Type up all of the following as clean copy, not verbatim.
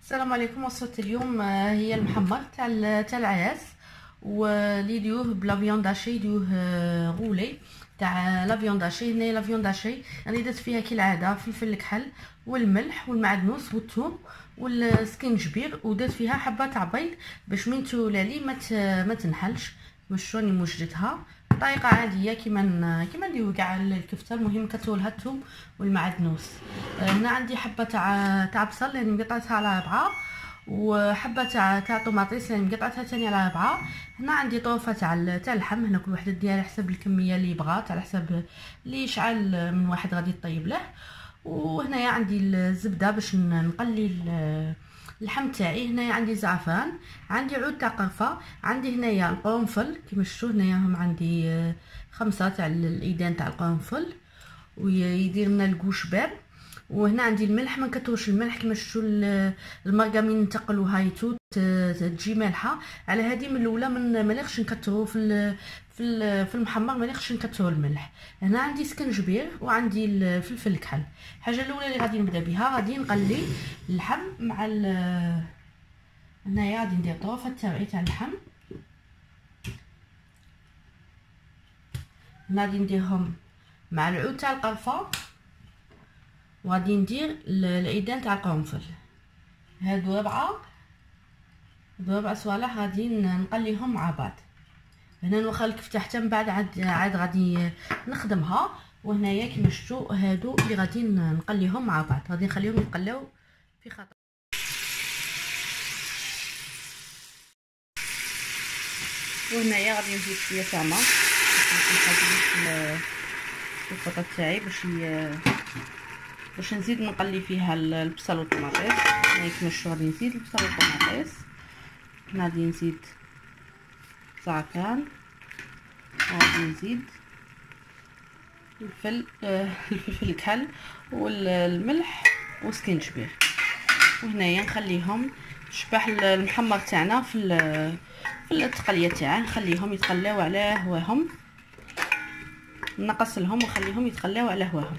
السلام عليكم. وصفه اليوم هي المحمر تاع العدس، واللي يديوه بلا فيوند داشي، يديوه غولي تاع لا فيوند داشي. هنا لا فيوند داشي راني درت فيها كالعاده فلفل الكحل والملح والمعدنوس والثوم والسكينجبير، ودرت فيها حبه تاع بيض باش من تولالي ما تنحلش. باش راني موجدتها بطريقه عاديه كيما نديرو كاع الكفته. المهم كتولها الثوم والمعدنوس. هنا عندي حبه تاع بصل يعني مقطعتها على 4، وحبه تاع طوماطيس يعني مقطعتها ثاني على 4. هنا عندي طوفه تاع اللحم. هنا كل واحد دير على حسب الكميه اللي بغات، على حسب اللي شحال من واحد غادي يطيب له. وهنايا عندي الزبده باش نقلي اللحم تاعي. هنايا عندي زعفران، عندي عود تاع قرفه، عندي هنايا القرنفل كيما شفتوا. هنايا هم عندي 5 تاع الايدان تاع القرنفل، ويدير لنا الكوش باب. وهنا عندي الملح، ما نكثروش الملح كيما شفتوا. المرقه من نتقلوها يتو تجي مالحه. على هذه من الاولى ما نقدرش نكثروا في المحمر، ما نقدرش نكثروا الملح. هنا عندي سكنجبير وعندي الفلفل الكحل. الحاجه الاولى اللي غادي نبدا بها، غادي نقلي اللحم مع هنايا غادي ندير طوفه تاعي تاع اللحم. غادي نديرهم مع العود تاع القرفه، وغادي ندير العيدان تاع القرنفل. هادو 4 صوالح غادي نقليهم مع بعض. هنا نوخر الكفته حتى من بعد عاد غادي نخدمها. وهنايا كيما شفتوا هادو اللي غادي نقليهم مع بعض، غادي نخليهم يتقلاو في خطر. وهنايا غادي نزيد شويه تاع ما في الخطه تاعي باش نزيد نقلي فيها البصل والطماطيس. هنا كيما شفتوا غادي نزيد البصل والطماطيس. غادي نزيد زعفران، غادي نزيد الفلفل الكحل والملح والسكينجبير. وهنايا نخليهم شبح المحمر تاعنا في التقليه تاعه، نخليهم يتقلاو على هواهم، نقص لهم ونخليهم يتقلاو على هواهم.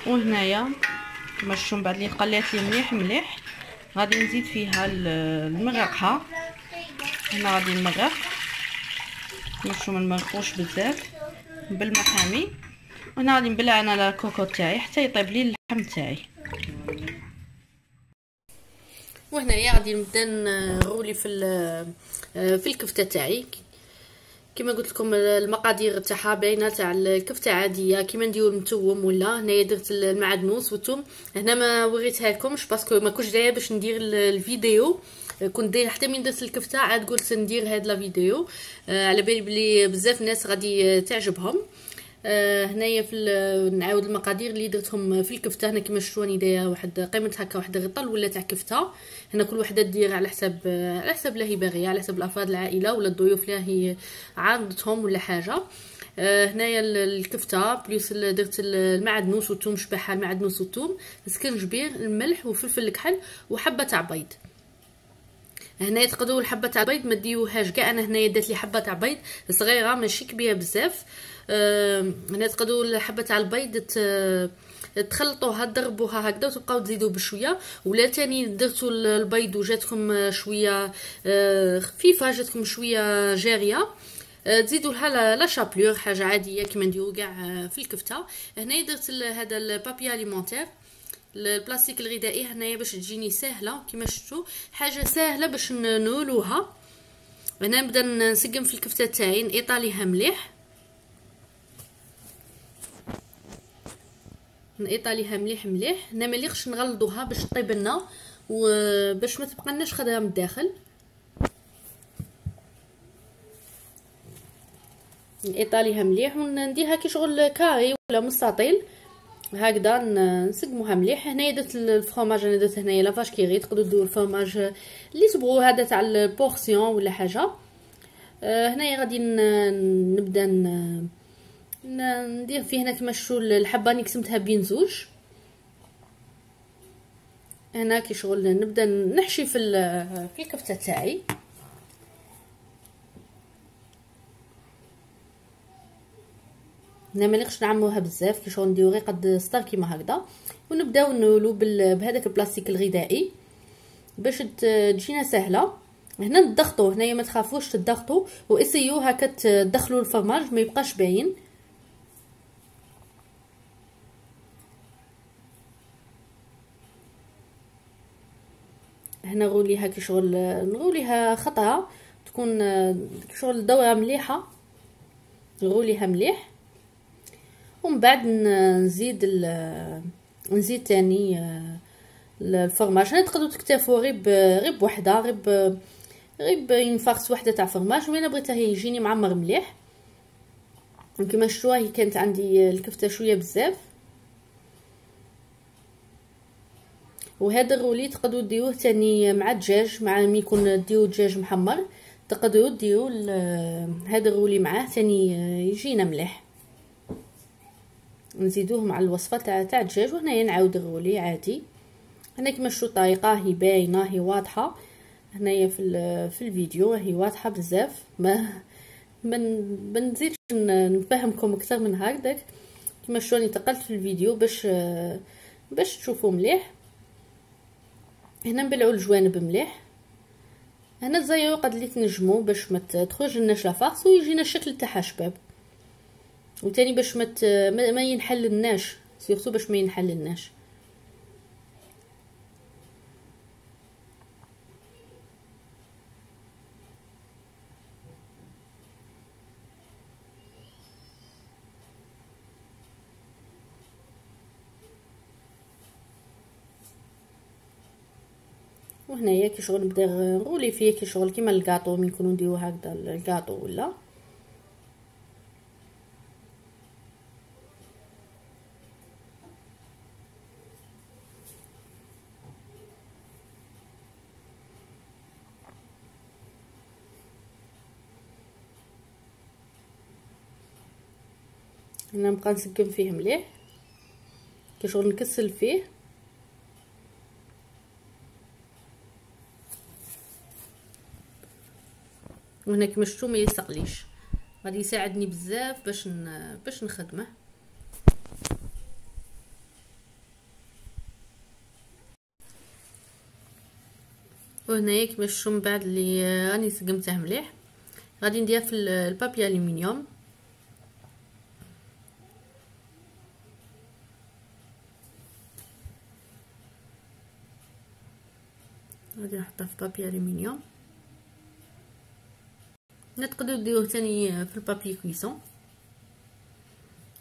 وهنايا كما شفتوا من بعد اللي تقلات لي مليح غادي نزيد فيها المرقها. هنا غادي نمرق، نشوف ما نمرقوش بزاف بالمحامي. وهنا غادي نبلع انا الكوكو تاعي حتى يطيب لي اللحم تاعي. وهنايا غادي نبدا نغولي في الكفته تاعي. كما قلت لكم المقادير تاعها باينه، تاع الكفته عاديه كيما نديرو المتوم. ولا هنايا درت المعدنوس والثوم. هنا ما وريتها لكمش باسكو ما كنتش دايره باش ندير الفيديو. كنت دايره حتى من درت الكفته عاد قلت ندير هاد لا فيديو على بالي بلي بزاف ناس غادي تعجبهم. هنايا نعاود المقادير اللي درتهم في الكفته. هنا كما شفتوا راني دايره واحد قيمه هكا، واحد غطل ولا تاع كفته. هنا كل وحده دير على حسب لا هي باغيه، على حسب الافراد العائله ولا الضيوف لا هي عارضتهم ولا حاجه. هنايا الكفته بليس درت المعدنوس والثوم، شبحها المعدنوس والثوم، السكنجبير، الملح والفلفل الكحل وحبه تاع بيض. هنايا تقدروا الحبه تاع البيض ما ديوهاش كاع. انا هنايا درت لي حبه تاع بيض صغيره ماشي كبيره بزاف. هنا تقدروا الحبه تاع البيض تخلطوها تضربوها هكذا وتبقاو تزيدوا بشويه. ولا تاني درتوا البيض وجاتكم شويه خفيفه، جاتكم شويه جاريه، تزيدوا لها لا شابلور، حاجه عاديه كيما نديروا كاع في الكفته. هنايا درت هذا البابي اليمونتير، البلاستيك الغذائي. هنايا باش تجيني سهله كيما شفتوا، حاجه سهله باش نولوها. هنا نبدا نسقم في الكفته تاعي، نيطاليها مليح، نيطاليها مليح. هنا ما ليقش نغلضوها باش طيب لنا وباش ما تبقى لناش خضره من الداخل. نيطاليها مليح ونديرها كي شغل كاري ولا مستطيل هكذا، نسقموها مليح. هنايا درت الفرomاج، انا درت هنايا لافاش كيغي. تقدروا ديروا الفرomاج اللي تبغوا، هذا تاع البورسيون ولا حاجه. هنايا غادي نبدا ندير فيه. هنا كما شفتوا الحبه راني قسمتها بين زوج. هنا كي شغل نبدا نحشي في الكفته تاعي. هنا ما نقدرش نعمروها بزاف، كي شغل نديرو غير قد سطر كيما هكذا، ونبداو نولو بهذاك البلاستيك الغذائي باش تجينا سهله. هنا نضغطوا، هنايا ما تخافوش تضغطوا واسيو هكا تدخلوا الفرماج ما يبقاش باين. هنا نغوليها كي شغل نغوليها خطره تكون شغل دوره مليحه، نغوليها مليح. ومن بعد نزيد تاني الفرماج. هنا تقدروا تكتفوا غير بوحده، غير ينفخس وحده تاع فرماج. وانا بغيتها يجيني معمر مليح كما شفتوها. هي كانت عندي الكفته شويه بزاف. وهذا الرولي تقدروا ديروه تاني مع الدجاج، مع ملي يكون ديروا دجاج محمر تقدروا ديروا هذا الرولي معاه تاني يجينا مليح. نزيدوه مع الوصفه تاع الدجاج. وهنايا نعاود الرولي عادي. هنا كما شفتوا الطريقه هي باينه، هي واضحه هنايا في الفيديو، هي واضحه بزاف. ما نزيدش نفهمكم اكثر من هكذاك. كما شفتوا انتقلت في الفيديو باش تشوفوا مليح. هنا نبلعوا الجوانب مليح. هنا تزيروا قد اللي تنجموا باش ما تخرج لناش لافاس ويجينا الشكل تاعها شباب. وتاني باش ما ينحللناش، سيرتو باش ما ينحللناش. وهنايا كي شغل نبدا نغولي فيه كي شغل كيما الكاطو من يكونوا نديرو هكذا الكاطو ولا. هنا نبقى نسقم فيه مليح كي شغل نكسل فيه. وهنا كما شفتوا ما يلصقليش، غادي يساعدني بزاف باش نخدمه. وهنايا كما شفتوا من بعد اللي راني سقمته مليح غادي ندير في البابي الومنيوم. غادي نحطها في بابي الومنيوم. تقدروا ديروه تاني في البابي كويسون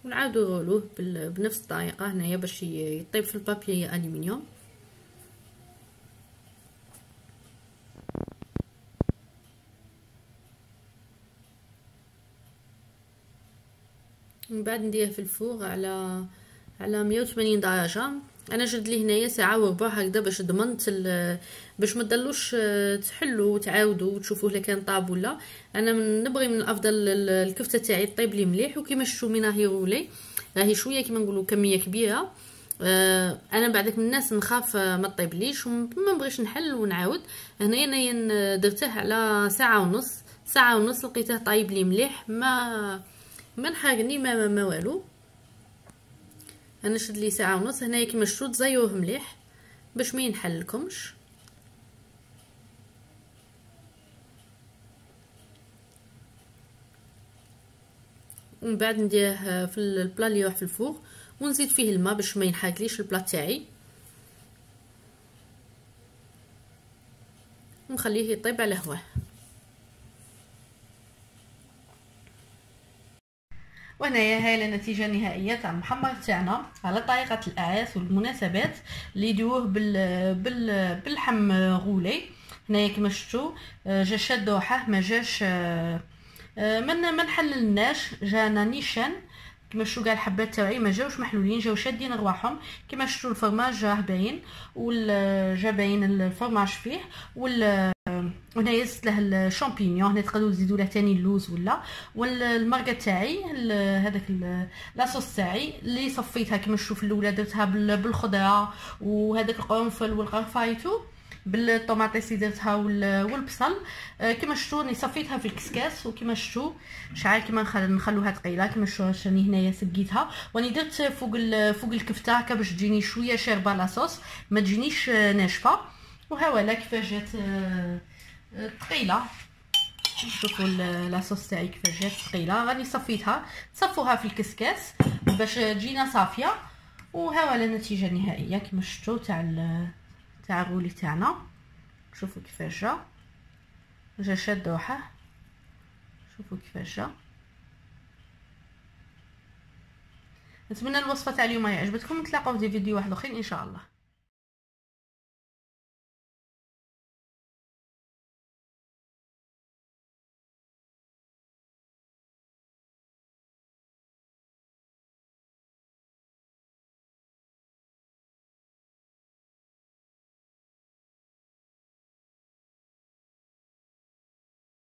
ونعاودوا نغولوه بنفس الطريقه هنايا باش يطيب في البابي الومنيوم. من بعد نديره في الفور على 180 درجه. انا جد لي هنايا ساعه وربع هكذا باش ضمنت باش ما تضلوش تحلوا وتعاودوا وتشوفوه الا كان طاب ولا. انا نبغي من الافضل الكفته تاعي طيب لي مليح. وكيما شفتوا من راهي رولي راهي شويه كيما نقولوا كميه كبيره. انا بعدك من الناس نخاف ما طيبليش وما نبغيش نحل ونعاود. هنايا درته على ساعه ونص لقيته طايب لي مليح، ما نحرقني ما والو. انا شد لي ساعه ونص. هنايا كيما شفتوا تزيروه مليح باش ما ينحللكمش. ومن بعد نديره في البلا اللي يروح في الفوق ونزيد فيه الماء باش ما ينحرقليش البلا تاعي، ونخليه يطيب على هواه. وهنايا هاي النتيجه النهائيه تاع المحمر تاعنا على طريقه الاعراس والمناسبات اللي يديروه باللحم غولي. هنايا كما شفتوا جا شاد روحه، ما جاش ما نحللناش، جانا نيشان كما شفتوا. كاع الحبات تاعي ما جاوش محلولين، جاو شادين رواحهم. كما شفتوا الفرماج راه باين جا باين الفرماج فيه. وهنايا زدت له الشامبينيون. هنا تقدروا تزيدوا له ثاني اللوز ولا. والمرقه تاعي هذاك لاصوص تاعي اللي صفيتها كما شفتوا في الاولى درتها بالخضره وهذاك القرنفل والقرفايتو. بالطوماطيس اللي درتها والبصل. كما شفتوا راني صفيتها في الكسكاس، وكما شفتوا شحال كما نخلوها ثقيله. كما شفتوا راني هنايا سقيتها، وراني درت فوق الكفته هكا باش تجيني شويه شاربه لاصوص، ما تجينيش ناشفه. وهاولا كيفاش جات ثقيله. شوفوا لاصوص تاعي كيفاش جات ثقيله. راني صفيتها، تصفوها في الكسكاس باش تجينا صافيه. وهاولا النتيجه النهائيه كما شفتوا تاع الرولي تاعنا. شوفوا كيفاش جا شاد روحه. شوفوا كيفاش جا. نتمنى الوصفه تاع اليوم يعجبتكم. نتلاقاو في فيديو واحد اخرين ان شاء الله.